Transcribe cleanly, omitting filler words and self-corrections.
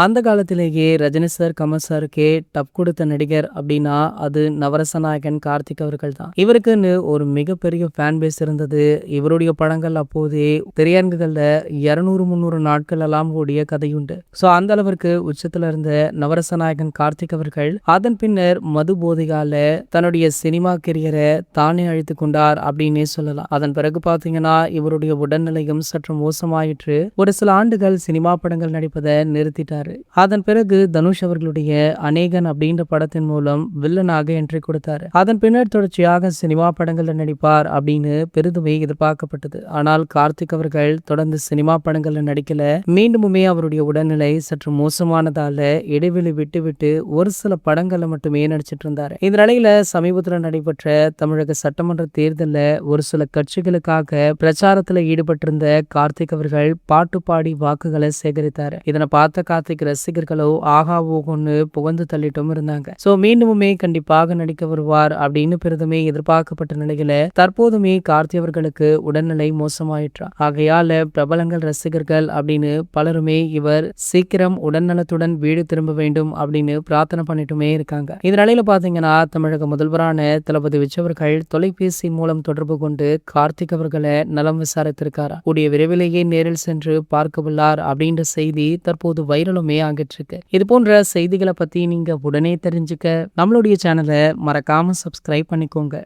அந்த காலத்திலேயே Rajini sir, Kamal சாருக்கே dub கொடுத்த நடிகர் அப்படின்னா அது நவரச நாயகன் கார்த்திக் அவர்கள் தான். இவருக்குன்னு ஒரு மிகப்பெரிய ஃபேன் பேஸ் இருந்தது. இவருடைய படங்கள் அப்போதே திரையரங்குகள்ல 200, 300 நாட்கள் எல்லாம் ஓடிய கதையுண்டு. ஸோ அந்த அளவிற்கு உச்சத்துல இருந்த நவரச நாயகன் கார்த்திக் அவர்கள் அதன் பின்னர் மது போதையால தன்னுடைய சினிமா கெரியரை தானே அழித்துக் கொண்டார் அப்படின்னே சொல்லலாம். அதன் பிறகு பாத்தீங்கன்னா இவருடைய உடல்நிலையும் சற்று மோசமாயிற்று. ஒரு சில ஆண்டுகள் சினிமா படங்கள் நடிப்பதை நிறுத்திட்டார். அதன் பிறகு தனுஷ் அவர்களுடைய அநேகன் அப்படின்ற படத்தின் மூலம் வில்லனாக என்ட்ரி கொடுத்தாரு. அதன் பின்னர் தொடர்ச்சியாக சினிமா படங்கள்ல நடிப்பார் அப்படின்னு பெரிதுமே எதிர்பார்க்கப்பட்டது. ஆனால் கார்த்திக் அவர்கள் தொடர்ந்து சினிமா படங்கள்ல நடிக்கல. மீண்டுமே அவருடைய உடல்நிலை சற்று மோசமானதால இடைவெளி விட்டு ஒரு சில படங்கள்ல மட்டுமே நடிச்சிட்டு இருந்தாரு. இந்த நிலையில சமீபத்தில் நடைபெற்ற தமிழக சட்டமன்ற தேர்தல்ல ஒரு சில கட்சிகளுக்காக பிரச்சாரத்துல ஈடுபட்டிருந்த கார்த்திக் அவர்கள் பாட்டு பாடி வாக்குகளை சேகரித்தாரு. இதனை பார்த்த கார்த்திக் ரசிகர்களோ ஆகா ஓகோன்னு புகழ்ந்து தள்ளிட்டும் இருந்தாங்க. சோ மீண்டுமே கண்டிப்பாக நடிக்க வருவார் அப்படின்னு பெரிதுமே எதிர்பார்க்கப்பட்ட நிலையில தற்போதுமே கார்த்தி அவர்களுக்கு உடல்நிலை மோசமாயிற்றா. ஆகையால பிரபலங்கள் ரசிகர்கள் அப்படின்னு பலருமே இவர் சீக்கிரம் உடல்நலத்துடன் வீடு திரும்ப வேண்டும் அப்படின்னு பிரார்த்தனை பண்ணிட்டுமே இருக்காங்க. இந்த நிலையில பாத்தீங்கன்னா தமிழக முதல்வரான தளபதி விஜய் அவர்கள் தொலைபேசி மூலம் தொடர்பு கொண்டு கார்த்திக் அவர்களை நலம் விசாரித்திருக்காரா. கூடிய விரைவிலேயே நேரில் சென்று பார்க்க உள்ளார் அப்படின்ற செய்தி தற்போது வைரலுமே ஆகிட்டு இருக்கு. இது போன்ற செய்திகளை பத்தி நீங்க உடனே தெரிஞ்சுக்க நம்மளுடைய சேனலை மறக்காம சப்ஸ்கிரைப் பண்ணிக்கோங்க.